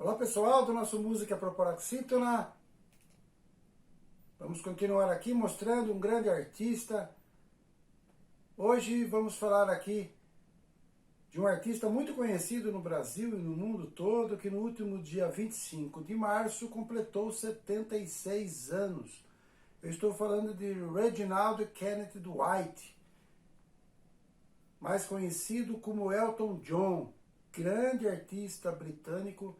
Olá pessoal do nosso Música Proparoxítona. Vamos continuar aqui mostrando um grande artista. Hoje vamos falar aqui de um artista muito conhecido no Brasil e no mundo todo, que no último dia 25 de março completou 76 anos. Eu estou falando de Reginald Kenneth Dwight, mais conhecido como Elton John, grande artista britânico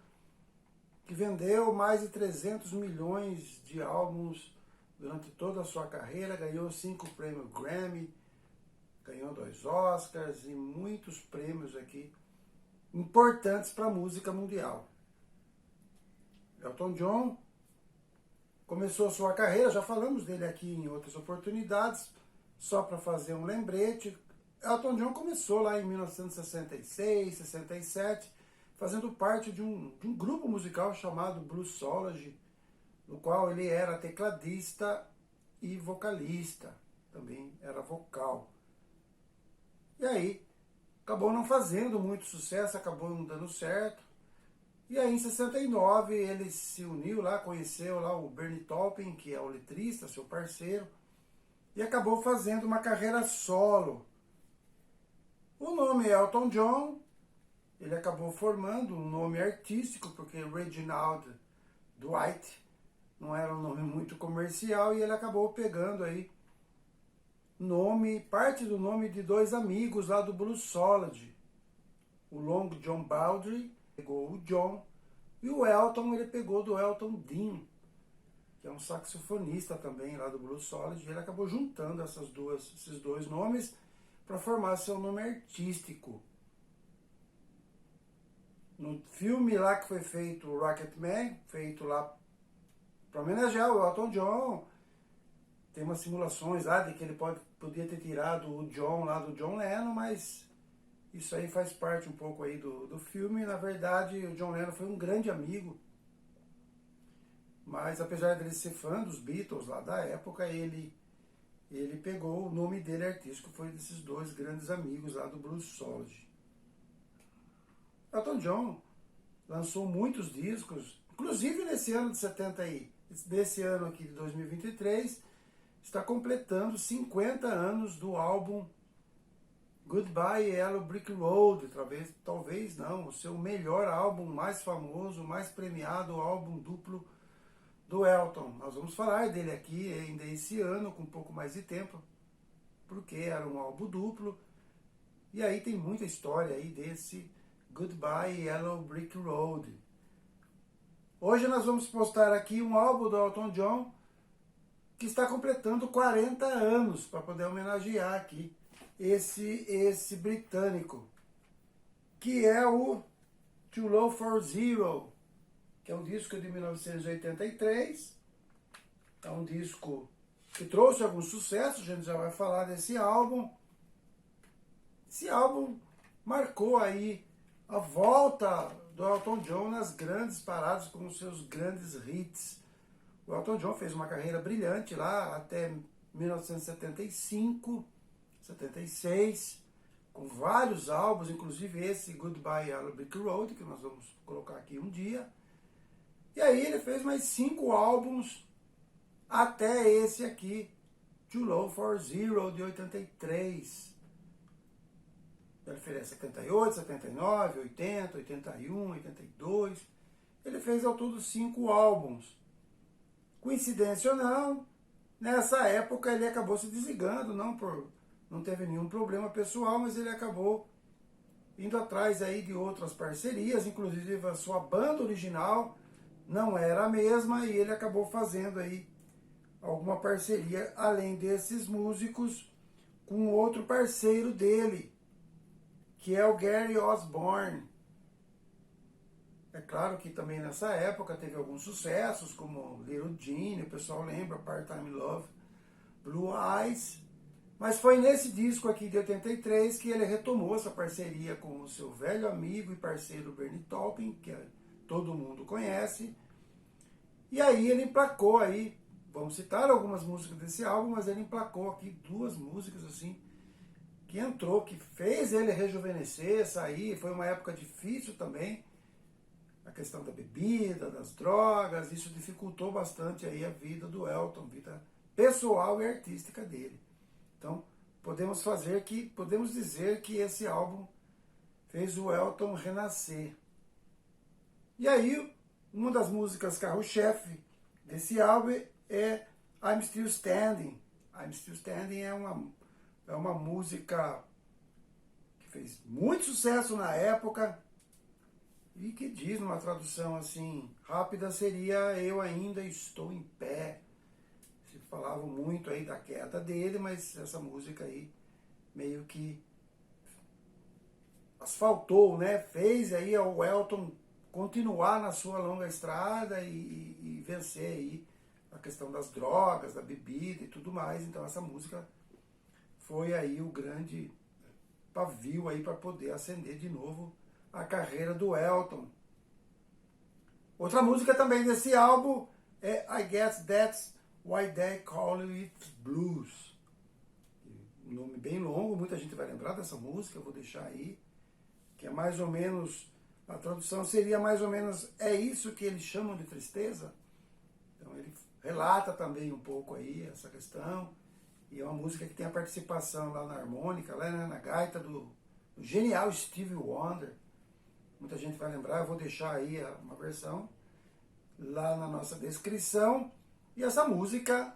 que vendeu mais de 300 milhões de álbuns durante toda a sua carreira, ganhou 5 prêmios Grammy, ganhou 2 Oscars e muitos prêmios aqui importantes para a música mundial. Elton John começou sua carreira, já falamos dele aqui em outras oportunidades, só para fazer um lembrete. Elton John começou lá em 1966, 67, fazendo parte de um grupo musical chamado Bluesology, no qual ele era tecladista e vocalista, também era vocal. E aí, acabou não fazendo muito sucesso, acabou não dando certo. E aí, em 69, ele se uniu lá, conheceu lá o Bernie Taupin, que é o letrista, seu parceiro, e acabou fazendo uma carreira solo. O nome Elton John, ele acabou formando um nome artístico, porque Reginald Dwight não era um nome muito comercial, e ele acabou pegando aí parte do nome de 2 amigos lá do Bluesology. O Long John Baldry pegou o John, e o Elton ele pegou do Elton Dean, que é um saxofonista também lá do Bluesology. Ele acabou juntando esses dois nomes para formar seu nome artístico. No filme lá que foi feito, o Rocketman, feito lá para homenagear o Elton John, tem umas simulações lá de que ele podia ter tirado o John lá do John Lennon, mas isso aí faz parte um pouco aí do filme. Na verdade, o John Lennon foi um grande amigo, mas apesar dele ser fã dos Beatles lá da época, ele pegou o nome dele artístico, foi desses 2 grandes amigos lá do Bluesology. Elton John lançou muitos discos, inclusive nesse ano desse ano aqui de 2023, está completando 50 anos do álbum Goodbye Yellow Brick Road, talvez não, o seu melhor álbum, mais famoso, mais premiado, álbum duplo do Elton. Nós vamos falar dele aqui ainda esse ano, com um pouco mais de tempo, porque era um álbum duplo, e aí tem muita história aí desse Goodbye Yellow Brick Road. Hoje nós vamos postar aqui um álbum do Elton John que está completando 40 anos, para poder homenagear aqui esse britânico, que é o Too Low for Zero, que é um disco de 1983, é um disco que trouxe alguns sucessos, a gente já vai falar desse álbum. Esse álbum marcou aí a volta do Elton John nas grandes paradas com os seus grandes hits. O Elton John fez uma carreira brilhante lá até 1975, 76, com vários álbuns, inclusive esse Goodbye Yellow Brick Road, que nós vamos colocar aqui um dia. E aí ele fez mais 5 álbuns até esse aqui, Too Low for Zero, de 83. Ele fez 78, 79, 80, 81, 82. Ele fez ao todo 5 álbuns. Coincidência ou não, nessa época ele acabou se desligando, não teve nenhum problema pessoal, mas ele acabou indo atrás aí de outras parcerias, inclusive a sua banda original não era a mesma, e ele acabou fazendo aí alguma parceria, além desses músicos, com outro parceiro dele, que é o Gary Osborne. É claro que também nessa época teve alguns sucessos, como Little Jean, o pessoal lembra, Part-Time Love, Blue Eyes, mas foi nesse disco aqui de 83 que ele retomou essa parceria com o seu velho amigo e parceiro Bernie Taupin, que todo mundo conhece, e aí ele emplacou aí, vamos citar algumas músicas desse álbum, mas ele emplacou aqui 2 músicas assim, que fez ele rejuvenescer, sair. Foi uma época difícil também, a questão da bebida, das drogas, isso dificultou bastante aí a vida do Elton, vida pessoal e artística dele. Então, podemos dizer que esse álbum fez o Elton renascer. E aí, uma das músicas carro-chefe desse álbum é I'm Still Standing. I'm Still Standing é uma música que fez muito sucesso na época e que diz, numa tradução assim rápida, seria Eu Ainda Estou em Pé. Se falava muito aí da queda dele, mas essa música aí meio que asfaltou, né? Fez aí o Elton continuar na sua longa estrada e vencer aí a questão das drogas, da bebida e tudo mais. Então essa música foi aí o grande pavio aí para poder acender de novo a carreira do Elton. Outra música também desse álbum é I Guess That's Why They Call It Blues. Um nome bem longo, muita gente vai lembrar dessa música, eu vou deixar aí, que é mais ou menos, a tradução seria mais ou menos, é isso que eles chamam de tristeza? Então ele relata também um pouco aí essa questão, e é uma música que tem a participação lá na harmônica, lá na gaita do genial Stevie Wonder. Muita gente vai lembrar, eu vou deixar aí uma versão lá na nossa descrição. E essa música,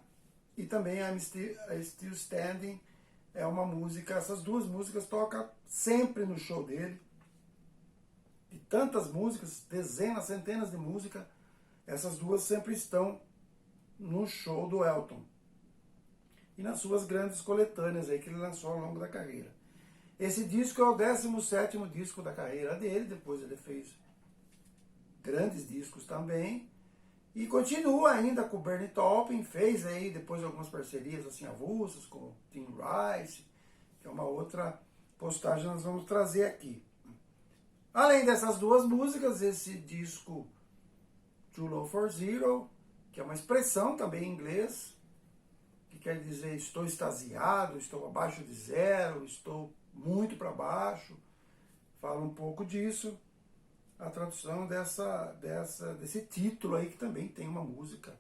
e também I'm Still Standing, é uma música, essas duas músicas tocam sempre no show dele. De tantas músicas, dezenas, centenas de músicas, essas duas sempre estão no show do Elton. E nas suas grandes coletâneas aí que ele lançou ao longo da carreira. Esse disco é o 17º disco da carreira dele, depois ele fez grandes discos também. E continua ainda com o Bernie Taupin, fez aí depois algumas parcerias assim avulsas com o Tim Rice, que é uma outra postagem que nós vamos trazer aqui. Além dessas duas músicas, esse disco Too Low for Zero, que é uma expressão também em inglês, que quer dizer estou extasiado, estou abaixo de zero, estou muito para baixo, fala um pouco disso, a tradução desse título aí, que também tem uma música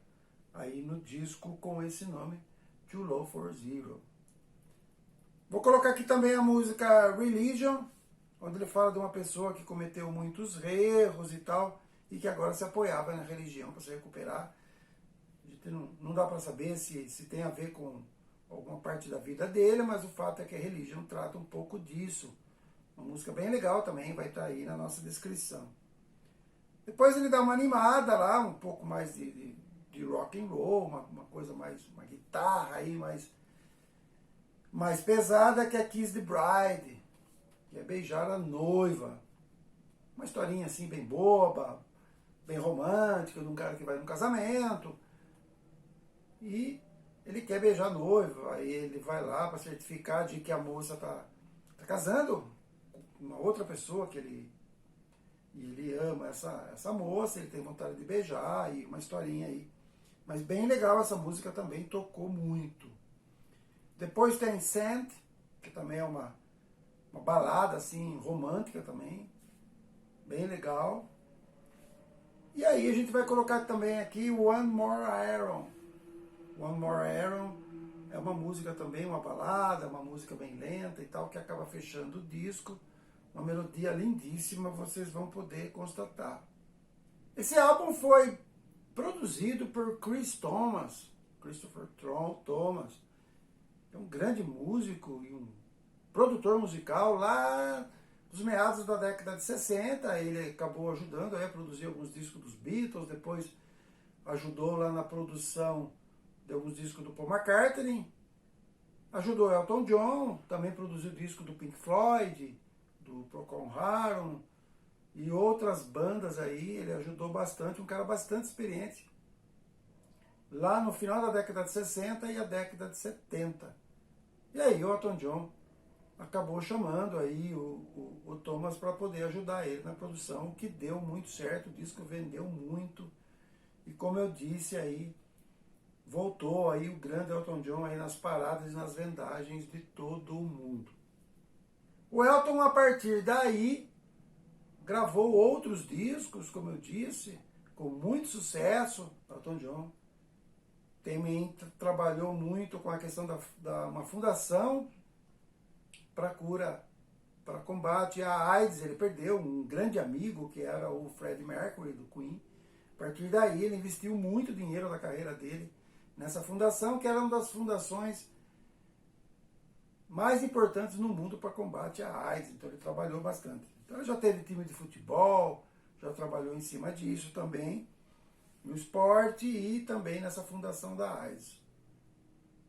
aí no disco com esse nome, Too Low for Zero. Vou colocar aqui também a música Religion, onde ele fala de uma pessoa que cometeu muitos erros e tal, e que agora se apoiava na religião para se recuperar. A gente não dá para saber se tem a ver com alguma parte da vida dele, mas o fato é que a Religion trata um pouco disso. Uma música bem legal também, vai estar aí na nossa descrição. Depois ele dá uma animada lá, um pouco mais de rock and roll, uma coisa mais, uma guitarra aí mais pesada, que é Kiss the Bride, que é beijar a noiva. Uma historinha assim bem boba, bem romântica, de um cara que vai num casamento e ele quer beijar a noiva, aí ele vai lá para certificar de que a moça tá casando com uma outra pessoa que ele ama essa moça, ele tem vontade de beijar, e uma historinha aí. Mas bem legal, essa música também tocou muito. Depois tem Sand, que também é uma balada assim, romântica também, bem legal. E aí a gente vai colocar também aqui One More Iron. One More Iron é uma música também, uma balada, uma música bem lenta e tal, que acaba fechando o disco. Uma melodia lindíssima, vocês vão poder constatar. Esse álbum foi produzido por Christopher Thomas, que é um grande músico e um produtor musical lá dos meados da década de 60. Ele acabou ajudando a produzir alguns discos dos Beatles, depois ajudou lá na produção de alguns discos do Paul McCartney, ajudou Elton John, também produziu disco do Pink Floyd, do Procol Harum e outras bandas aí. Ele ajudou bastante, um cara bastante experiente lá no final da década de 60 e a década de 70. E aí o Elton John acabou chamando aí o Thomas para poder ajudar ele na produção, o que deu muito certo, o disco vendeu muito e, como eu disse aí, voltou aí o grande Elton John aí nas paradas e nas vendagens de todo o mundo. O Elton, a partir daí, gravou outros discos, como eu disse, com muito sucesso, Elton John. Também trabalhou muito com a questão da uma fundação para cura, para combate à AIDS. Ele perdeu um grande amigo, que era o Freddie Mercury, do Queen. A partir daí, ele investiu muito dinheiro da carreira dele nessa fundação, que era uma das fundações mais importantes no mundo para combate à AIDS. Então, ele trabalhou bastante. Então, ele já teve time de futebol, já trabalhou em cima disso também, no esporte e também nessa fundação da AIDS.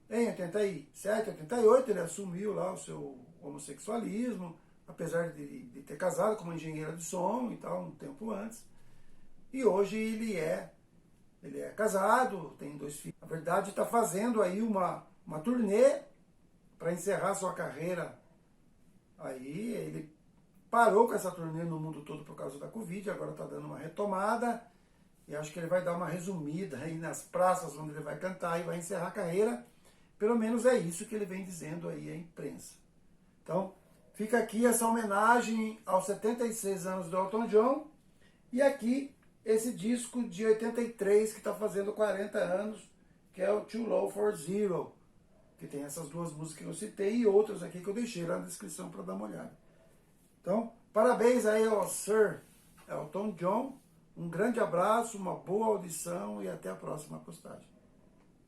Em 87, 88, ele assumiu lá o seu homossexualismo, apesar de ter casado com uma engenheira de som e tal, um tempo antes. E hoje ele é casado, tem 2 filhos. Na verdade, está fazendo aí uma turnê para encerrar sua carreira. Aí ele parou com essa turnê no mundo todo por causa da Covid, agora está dando uma retomada. E acho que ele vai dar uma resumida aí nas praças onde ele vai cantar e vai encerrar a carreira. Pelo menos é isso que ele vem dizendo aí à imprensa. Então, fica aqui essa homenagem aos 76 anos do Elton John. E aqui, esse disco de 83, que está fazendo 40 anos, que é o Too Low for Zero, que tem essas 2 músicas que eu citei e outras aqui que eu deixei lá na descrição para dar uma olhada. Então, parabéns aí ao Sir Elton John. Um grande abraço, uma boa audição e até a próxima postagem.